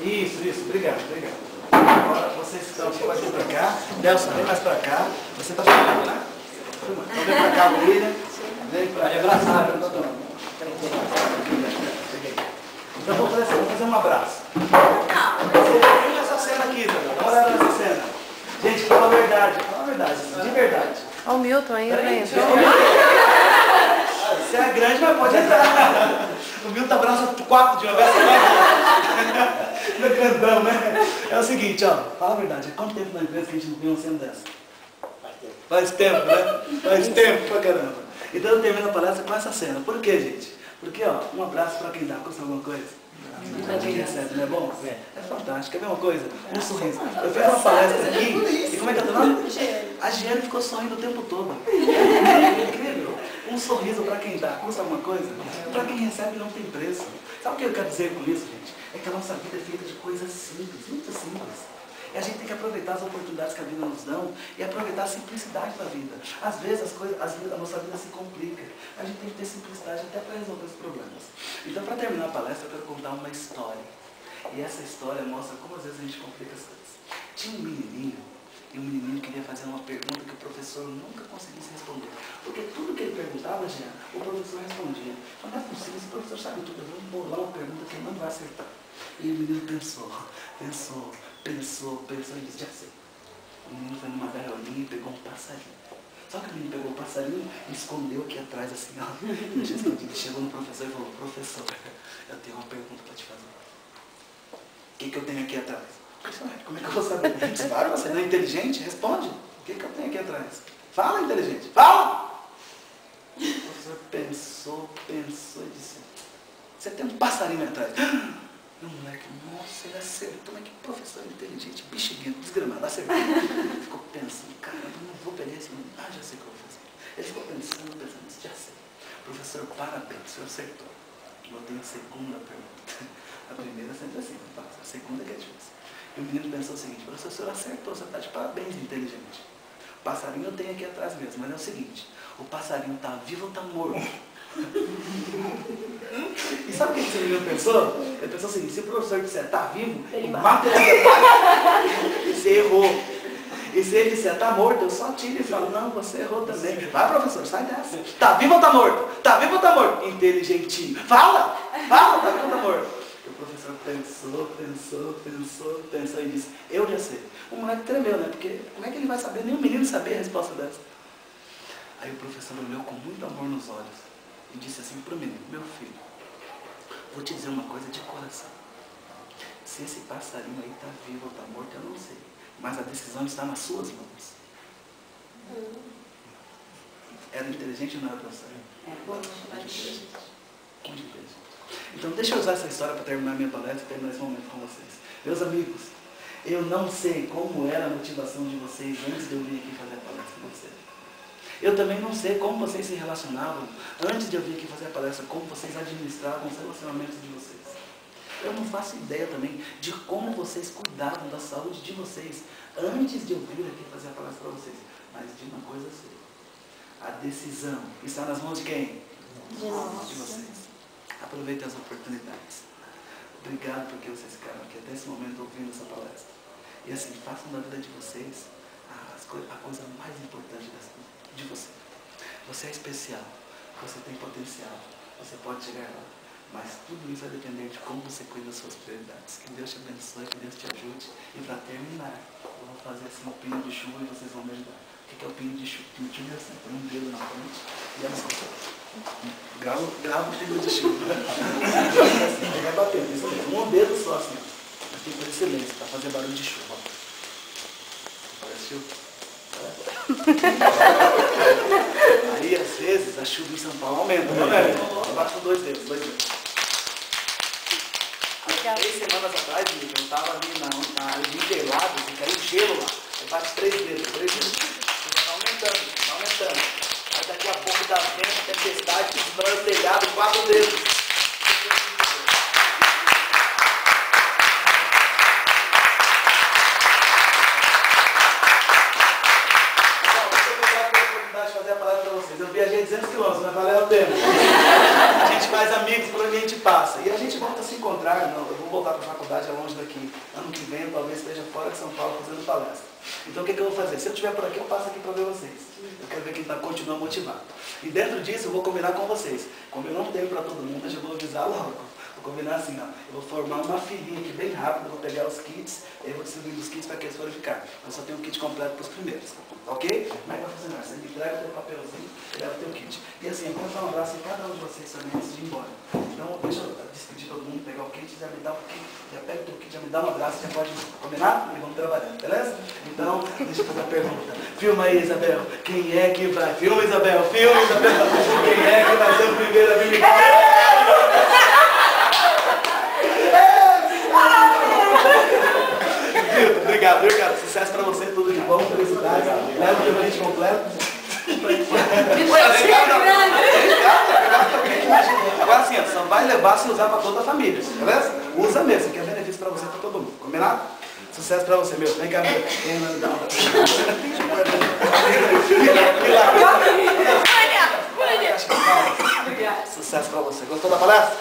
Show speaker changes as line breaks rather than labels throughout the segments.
Isso, obrigado. Agora vocês estão aqui, pode vir pra cá. Nelson, vem mais pra cá. Você tá filmando, né? Então vem pra cá, William. Vem pra cá. É abraçado, doutor. Então vamos fazer um abraço. Vem essa cena aqui, Isabel. Dá uma olhada nessa cena. Gente, fala a verdade, de verdade.
Olha o Milton aí, vem.
Se é grande, mas pode entrar. O Milton abraça 4 de uma vez. Não é grandão, né? É o seguinte, ó. Fala a verdade. Há quanto tempo na empresa que a gente não viu uma cena dessa? Faz tempo, né? Faz tempo pra caramba. Então eu termino a palestra com essa cena. Por quê, gente? Porque, ó, um abraço pra quem dá. Custa alguma coisa? Pra quem recebe, não é bom? É fantástico. É a mesma coisa? Um sorriso. Eu fiz uma palestra aqui, e como é que é teu nome? A Giane ficou sorrindo o tempo todo. Incrível. Um sorriso para quem dá, custa alguma coisa? Para quem recebe não tem preço. Sabe o que eu quero dizer com isso, gente? É que a nossa vida é feita de coisas simples, muito simples. E a gente tem que aproveitar as oportunidades que a vida nos dá e aproveitar a simplicidade da vida. Às vezes a nossa vida se complica. A gente tem que ter simplicidade até para resolver os problemas. Então, para terminar a palestra, eu quero contar uma história. E essa história mostra como às vezes a gente complica as coisas. Tinha um menininho, e o menininho queria fazer uma pergunta que o professor nunca conseguisse responder. Porque tudo que ele perguntava, Jean, o professor respondia. Mas não é possível, esse professor sabe tudo, eu vou bolar uma pergunta que ele não vai acertar. E o menino pensou e disse, já sei. O menino foi numa gaiolinha e pegou um passarinho. Só que o menino pegou o passarinho e escondeu aqui atrás, assim, ó. Ele chegou no professor e falou, professor, eu tenho uma pergunta para te fazer. O que eu tenho aqui atrás? Como é que eu vou saber? Claro, você não é inteligente? Responde. O que eu tenho aqui atrás? Fala, inteligente. Fala! O professor pensou e disse, você tem um passarinho atrás. E o moleque, nossa, ele acertou. Mas que professor inteligente, bexiguento, desgramado, acertou. Ficou pensando, caramba, não vou pegar esse menino. Ah, já sei o que eu vou fazer. Ele ficou pensando, já sei. Professor, parabéns, o senhor acertou. Eu tenho a segunda pergunta. A primeira sempre assim, não passa. A segunda que é difícil. E o menino pensou o seguinte, professor, o senhor acertou, você está de parabéns, inteligente. O passarinho eu tenho aqui atrás mesmo, mas é o seguinte, o passarinho está vivo ou está morto? E sabe o que esse menino pensou? Ele pensou o seguinte, se o professor disser está vivo, ele mata ele. E você errou. E se ele disser está morto, eu só tiro e falo, não, você errou também. Vai, professor, sai dessa. Está vivo ou está morto? Está vivo ou está morto? Inteligentinho. Fala, está vivo ou está morto? O professor pensou e disse, eu já sei. O moleque tremeu, né? Porque como é que ele vai saber? Nem o menino sabia a resposta dessa. Aí o professor olhou com muito amor nos olhos e disse assim para o menino, meu filho, vou te dizer uma coisa de coração. Se esse passarinho aí está vivo ou está morto, eu não sei. Mas a decisão está nas suas mãos. Era inteligente ou não era, professor? Muito inteligente. Muito inteligente. Então deixa eu usar essa história para terminar minha palestra e terminar esse momento com vocês. Meus amigos, eu não sei como era a motivação de vocês antes de eu vir aqui fazer a palestra com vocês. Eu também não sei como vocês se relacionavam antes de eu vir aqui fazer a palestra, como vocês administravam os relacionamentos de vocês. Eu não faço ideia também de como vocês cuidavam da saúde de vocês antes de eu vir aqui fazer a palestra para vocês. Mas de uma coisa eu sei. A decisão está nas mãos de quem? De vocês. Aproveitem as oportunidades. Obrigado porque vocês ficaram aqui até esse momento ouvindo essa palestra. E assim, façam da vida de vocês a coisa mais importante de você. Você é especial, você tem potencial, você pode chegar lá. Mas tudo isso vai depender de como você cuida das suas prioridades. Que Deus te abençoe, que Deus te ajude. E para terminar, eu vou fazer assim um pino de chuva e vocês vão me ajudar. O que é o pino de chuva? O pino de chuva é assim, põe um dedo na frente e ela só. Grava o pino de chuva. Assim, vai batendo, isso mesmo. Um dedo só assim. Mas tem que fazer silêncio, para fazer barulho de chuva. Parece chuva. Aí, às vezes, a chuva em São Paulo aumenta, né, velho? Eu bato 2 dedos, 2 dedos. Há 3 semanas atrás, eu estava ali na área de Interlagos e caiu gelo lá. Eu bato 3 dedos, 3 dedos. Está aumentando. Aí daqui a pouco dá vento, tempestade, destrói o telhado, 4 dedos. Eu viajei 200 quilômetros, mas valeu a pena. A gente faz amigos por onde a gente passa. E a gente volta a se encontrar. lugar, não, eu vou voltar para a faculdade, é longe daqui. Ano que vem eu talvez esteja fora de São Paulo fazendo palestra. Então o que eu vou fazer? Se eu estiver por aqui, eu passo aqui para ver vocês. Eu quero ver quem continua motivado. E dentro disso eu vou combinar com vocês. Como eu não tenho para todo mundo, eu já vou avisar logo. Vou combinar assim, ó. Eu vou formar uma filinha aqui bem rápido, eu vou pegar os kits, eu vou distribuir os kits para que eles forem ficar. Eu só tenho um kit completo para os primeiros. Ok? Como é que vai funcionar? Você me entrega o teu papelzinho, leva o teu kit. E assim, eu vou dar um abraço em cada um de vocês também antes de ir embora. Então, deixa eu despedir todo mundo, pegar o kit, já me dá um kit, já pega o teu kit, já me dá um abraço, já pode combinar e vamos trabalhar, beleza? Então, deixa eu fazer a pergunta. Filma aí, Isabel. Quem é que vai? Filma, Isabel. Filma, Isabel. Quem é que vai ser o primeiro a vir me Obrigado, viu, cara? Sucesso pra você, tudo de bom, felicidade. Leva o teu kit completo. Agora sim, só vai levar se usar pra toda a família, beleza? Usa mesmo, que é benefício pra você e pra todo mundo. Combinado? Sucesso pra você, meu. Vem cá, meu. Vem, não, dá uma... Sucesso pra você. Gostou da palestra?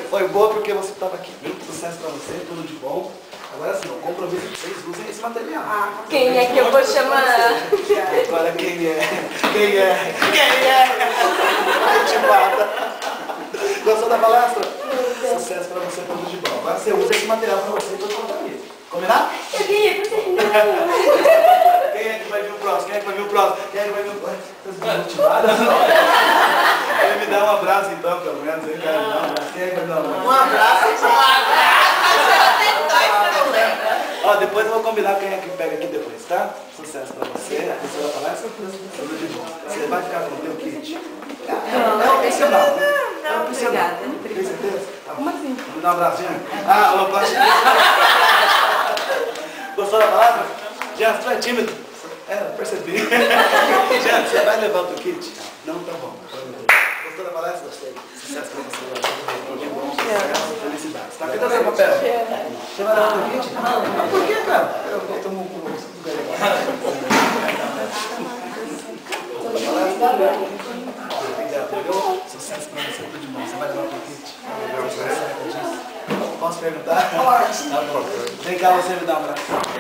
Foi boa porque você estava aqui. Sucesso pra você, tudo de bom. Agora sim, o compromisso de vocês usem esse material.
Quem é que eu vou chamar?
Agora quem é? Quem é? Quem é? Ai, te mata. Gostou da palestra? Sucesso pra você, tudo de bom. Agora você usa esse material pra você e pra sua família. Combinado?
Eu queria que você não.
Quem é que vai vir o próximo? Quem é que vai vir o próximo? Quem é que vai vir o próximo? Vocês motivadas? Ele me dá um abraço então, pelo menos. Ele quer me dar um abraço. Quem é que vai me dar um abraço?
Um abraço e um abraço.
Ó, depois eu vou combinar quem é que pega aqui depois, tá? Sucesso pra você. Você vai falar essa coisa. Tudo de bom. Você vai ficar com o teu kit? É opcional. É opcional. Tem certeza? Tá. Como assim? Me dá um abraço, Jean. Ah, opa. Gostou da palavra? Jean, você é tímido? É, eu percebi. Jean, você vai levar o teu kit? Não, tá bom. Gostou da palestra? Gostei. Sucesso pra você. Tudo de bom, sucesso, felicidades. Tá feito o seu papel? Você vai levar o teu kit? Não. Por que, cara? Eu tomo um pouco. Sucesso pra você, tudo de bom. Você vai levar o teu kit? Posso perguntar? Pode. Tá bom. Vem cá, você me dá um abraço.